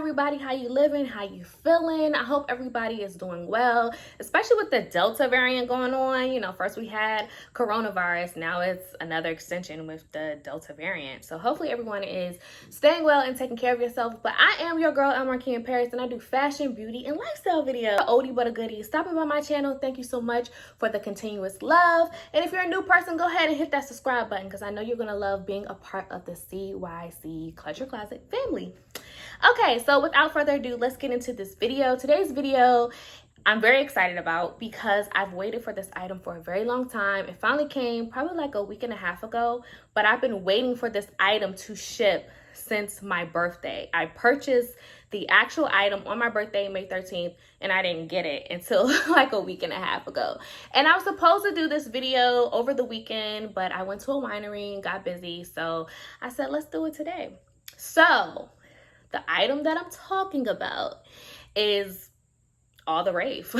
everybody? How you living? How you feeling? I hope everybody is doing well, especially with the Delta variant going on. You know, first we had coronavirus, now it's another extension with the Delta variant. So hopefully everyone is staying well and taking care of yourself. But I am your girl, Elmarquis in Paris, and I do fashion, beauty, and lifestyle videos. Oldie but a goodie. Stopping by my channel, thank you so much for the continuous love. And if you're a new person, go ahead and hit that subscribe button because I know you're gonna love being a part of the CYC Clutch Closet family. Okay, so without further ado, let's get into this video. Today's video I'm very excited about because I've waited for this item for a very long time. It finally came probably like a week and a half ago, but I've been waiting for this item to ship since my birthday. I purchased the actual item on my birthday, May 13th, and I didn't get it until like a week and a half ago. And I was supposed to do this video over the weekend, but I went to a winery and got busy. So I said, let's do it today. So the item that I'm talking about is all the rave.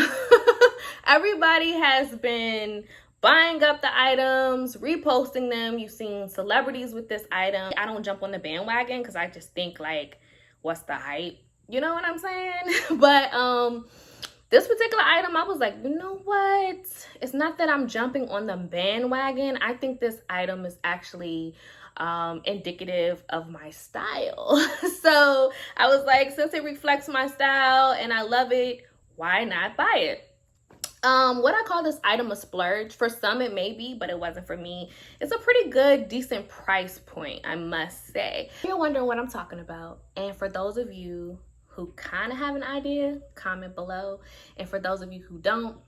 Everybody has been buying up the items, reposting them. You've seen celebrities with this item. I don't jump on the bandwagon because I just think like, what's the hype? You know what I'm saying? But this particular item, I was like, you know what? It's not that I'm jumping on the bandwagon. I think this item is actually indicative of my style. So I was like, since it reflects my style and I love it, why not buy it? What I call this item a splurge. For some it may be, but it wasn't for me. It's a pretty good, decent price point, I must say. If you're wondering what I'm talking about, and for those of you who kind of have an idea, comment below. And for those of you who don't,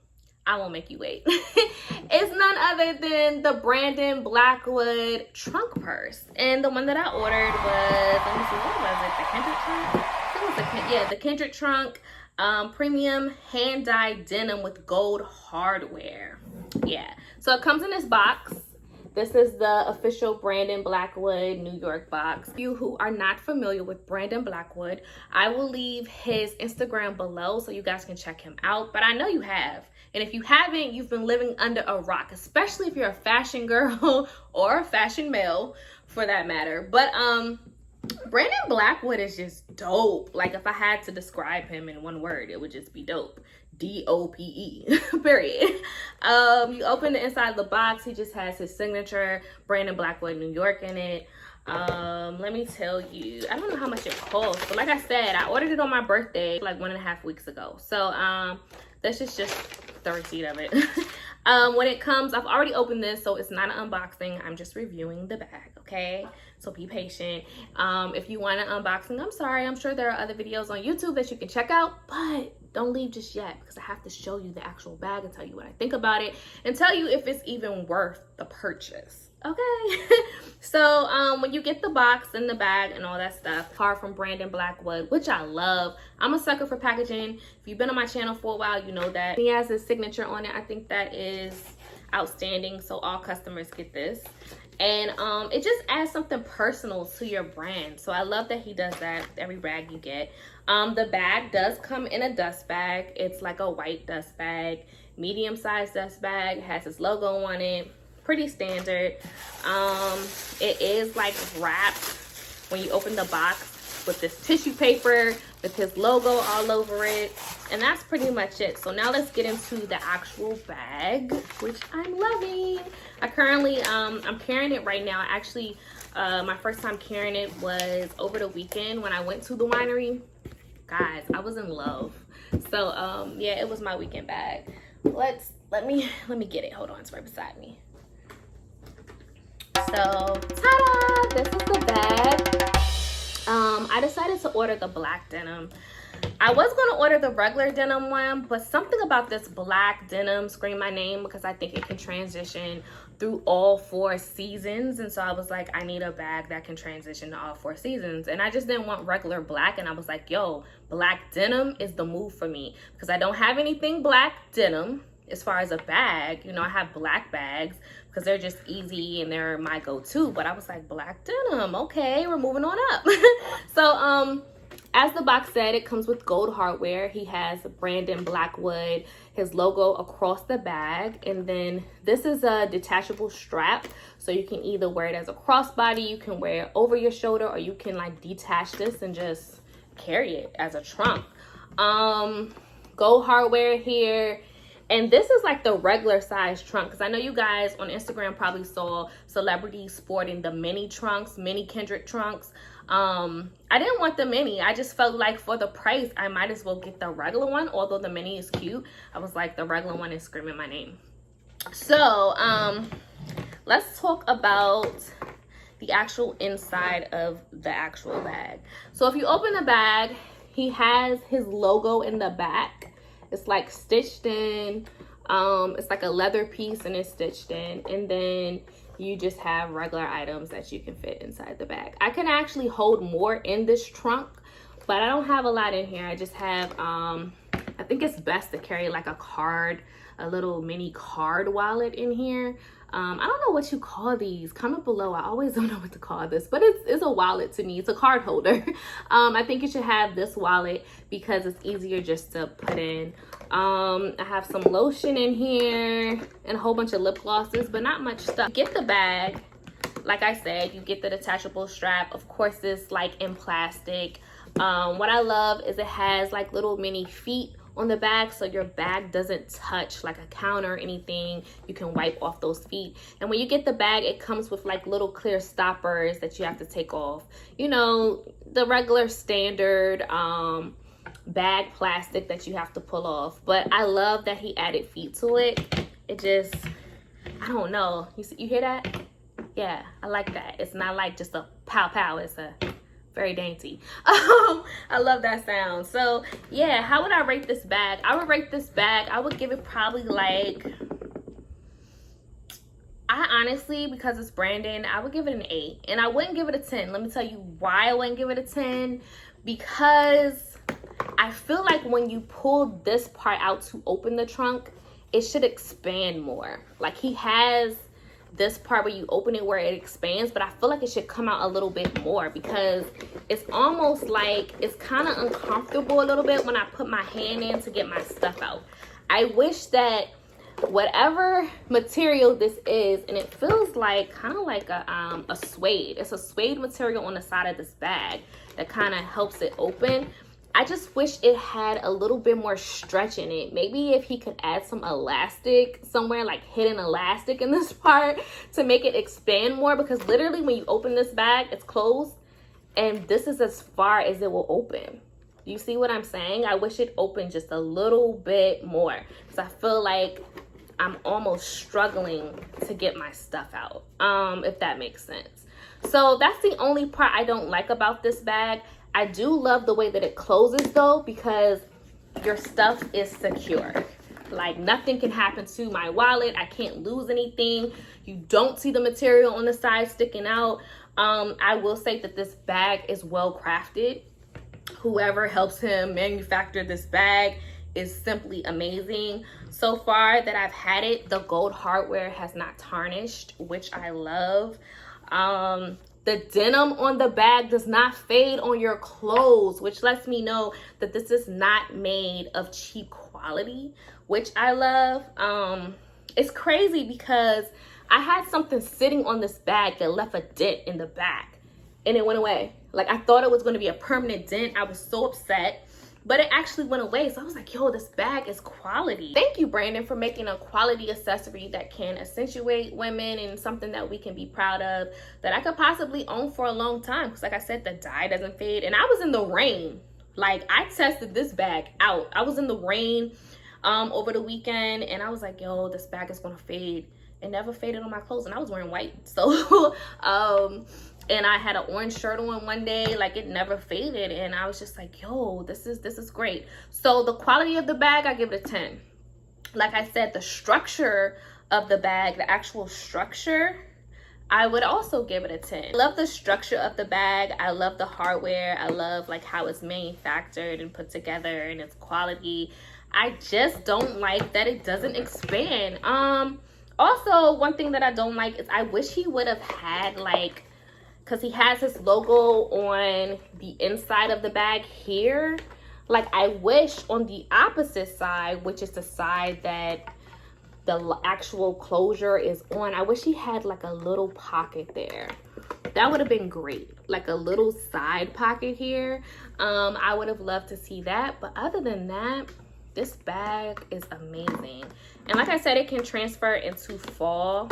I won't make you wait. It's none other than the Brandon Blackwood trunk purse. And the one that I ordered was, let me see, what was it? The Kendrick trunk? I think it was the Kendrick trunk. Premium hand-dyed denim with gold hardware. Yeah, so it comes in this box. This is the official Brandon Blackwood New York box. You who are not familiar with Brandon Blackwood, I will leave his Instagram below so you guys can check him out. But I know you have. And if you haven't, you've been living under a rock, especially if you're a fashion girl or a fashion male for that matter. But Brandon Blackwood is just dope. Like if I had to describe him in one word, it would just be dope. D-O-P-E, period. You open the inside of the box, he just has his signature Brandon Blackwood New York in it. Let me tell you, I don't know how much it costs, but like I said, I ordered it on my birthday like 1.5 weeks ago. So this is just the receipt of it. When it comes, I've already opened this, so it's not an unboxing. I'm just reviewing the bag, okay? So be patient. If you want an unboxing, I'm sorry. I'm sure there are other videos on YouTube that you can check out, but don't leave just yet because I have to show you the actual bag and tell you what I think about it and tell you if it's even worth the purchase. Okay. So when you get the box and the bag and all that stuff, card from Brandon Blackwood, which I love. I'm a sucker for packaging. If you've been on my channel for a while, you know that he has his signature on it. I think that is outstanding. So all customers get this. And it just adds something personal to your brand. So I love that he does that with every bag you get. The bag does come in a dust bag. It's like a white dust bag, medium-sized dust bag. It has his logo on it. Pretty standard. It is like wrapped when you open the box with this tissue paper with his logo all over it. And that's pretty much it. So now let's get into the actual bag, which I'm loving. I currently, I'm carrying it right now. Actually, my first time carrying it was over the weekend when I went to the winery. Guys, I was in love. So yeah, it was my weekend bag. Let me get it. Hold on, it's right beside me. So, ta-da! This is the bag. I decided to order the black denim. I was going to order the regular denim one, but something about this black denim screamed my name because I think it can transition through all 4 seasons. And so I was like, I need a bag that can transition to all 4 seasons. And I just didn't want regular black. And I was like, yo, black denim is the move for me because I don't have anything black denim. As far as a bag, you know, I have black bags because they're just easy and they're my go-to. But I was like, black denim, okay, we're moving on up. So as the box said, it comes with gold hardware. He has Brandon Blackwood, his logo across the bag. And then this is a detachable strap. So you can either wear it as a crossbody, you can wear it over your shoulder, or you can like detach this and just carry it as a trunk. Gold hardware here. And this is like the regular size trunk, because I know you guys on Instagram probably saw celebrities sporting the mini trunks, mini Kendrick trunks. I didn't want the mini. I just felt like for the price, I might as well get the regular one. Although the mini is cute, I was like, the regular one is screaming my name. So let's talk about the actual inside of the actual bag. So if you open the bag, he has his logo in the back. It's like stitched in. It's like a leather piece and it's stitched in. And then you just have regular items that you can fit inside the bag. I can actually hold more in this trunk, but I don't have a lot in here. I just have, I think it's best to carry like a little mini card wallet in here. I don't know what you call these. Comment below. I always don't know what to call this, but it's a wallet to me. It's a card holder. I think you should have this wallet because it's easier just to put in. I have some lotion in here and a whole bunch of lip glosses, but not much stuff. Get the bag. Like I said, you get the detachable strap. Of course, it's like in plastic. What I love is it has like little mini feet on the bag, so your bag doesn't touch like a counter or anything. You can wipe off those feet. And when you get the bag, it comes with like little clear stoppers that you have to take off. You know, the regular standard bag plastic that you have to pull off. But I love that he added feet to it. It just, I don't know. You hear that? Yeah, I like that. It's not like just a pow pow. It's a very dainty. I love that sound. So yeah, how would I rate this bag? I would rate this bag, I would give it probably like, I honestly, because it's Brandon, I would give it an 8. And I wouldn't give it a 10. Let me tell you why I wouldn't give it a 10. Because I feel like when you pull this part out to open the trunk, it should expand more. Like he has this part where you open it where it expands, but I feel like it should come out a little bit more because it's almost like it's kind of uncomfortable a little bit when I put my hand in to get my stuff out. I wish that whatever material this is, and it feels like kind of like a suede. It's a suede material on the side of this bag that kind of helps it open. I just wish it had a little bit more stretch in it. Maybe if he could add some elastic somewhere, like hidden elastic in this part to make it expand more, because literally when you open this bag, it's closed and this is as far as it will open. You see what I'm saying? I wish it opened just a little bit more because I feel like I'm almost struggling to get my stuff out, if that makes sense. So that's the only part I don't like about this bag. I do love the way that it closes though, because your stuff is secure. Like nothing can happen to my wallet. I can't lose anything. You don't see the material on the side sticking out. I will say that this bag is well crafted. Whoever helps him manufacture this bag is simply amazing. So far that I've had it, the gold hardware has not tarnished, which I love. The denim on the bag does not fade on your clothes, which lets me know that this is not made of cheap quality, which I love. It's crazy because I had something sitting on this bag that left a dent in the back and it went away. Like I thought it was going to be a permanent dent. I was so upset, but it actually went away. So I was like, yo, this bag is quality. Thank you, Brandon, for making a quality accessory that can accentuate women and something that we can be proud of, that I could possibly own for a long time. Because like I said, the dye doesn't fade. And I was in the rain. Like I tested this bag out. I was in the rain over the weekend and I was like, yo, this bag is going to fade. It never faded on my clothes and I was wearing white. So, and I had an orange shirt on one day, like it never faded. And I was just like, yo, this is great. So the quality of the bag, I give it a 10. Like I said, the structure of the bag, the actual structure, I would also give it a 10. I love the structure of the bag. I love the hardware. I love like how it's manufactured and put together and its quality. I just don't like that it doesn't expand. Also, one thing that I don't like is I wish he would have had like, because he has his logo on the inside of the bag here. Like I wish on the opposite side, which is the side that the actual closure is on, I wish he had like a little pocket there That would have been great, like a little side pocket here. I would have loved to see that, but other than that, this bag is amazing. And like I said, it can transfer into fall,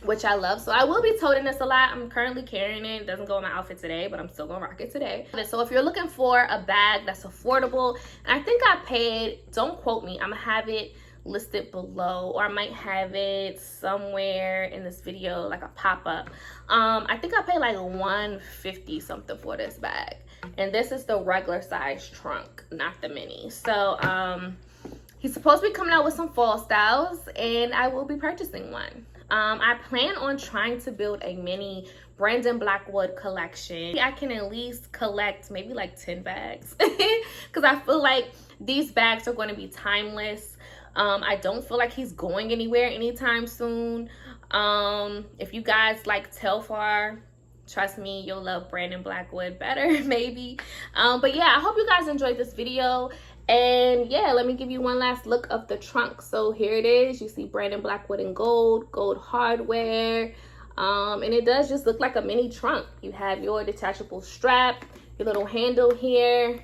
which I love. So I will be toting this a lot. I'm currently carrying it. It doesn't go in my outfit today, but I'm still gonna rock it today. So if you're looking for a bag that's affordable, and I think I paid, don't quote me, I'm gonna have it listed below, or I might have it somewhere in this video, like a pop-up. I think I paid like $150 something for this bag, and this is the regular size trunk, not the mini. So he's supposed to be coming out with some fall styles, and I will be purchasing one. I plan on trying to build a mini Brandon Blackwood collection. I can at least collect maybe like 10 bags because I feel like these bags are going to be timeless. I don't feel like he's going anywhere anytime soon. If you guys like Telfar, trust me, you'll love Brandon Blackwood better, maybe. But yeah, I hope you guys enjoyed this video. And yeah, let me give you one last look of the trunk. So here it is. You see Brandon Blackwood in gold hardware. And it does just look like a mini trunk. You have your detachable strap, your little handle here.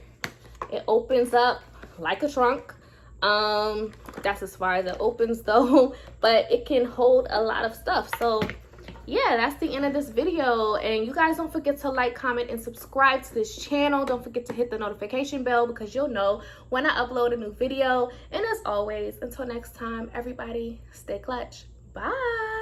It opens up like a trunk. That's as far as it opens though, but it can hold a lot of stuff. So yeah, that's the end of this video. And you guys don't forget to like, comment, and subscribe to this channel. Don't forget to hit the notification bell because you'll know when I upload a new video. And as always, until next time, everybody, stay clutch. Bye.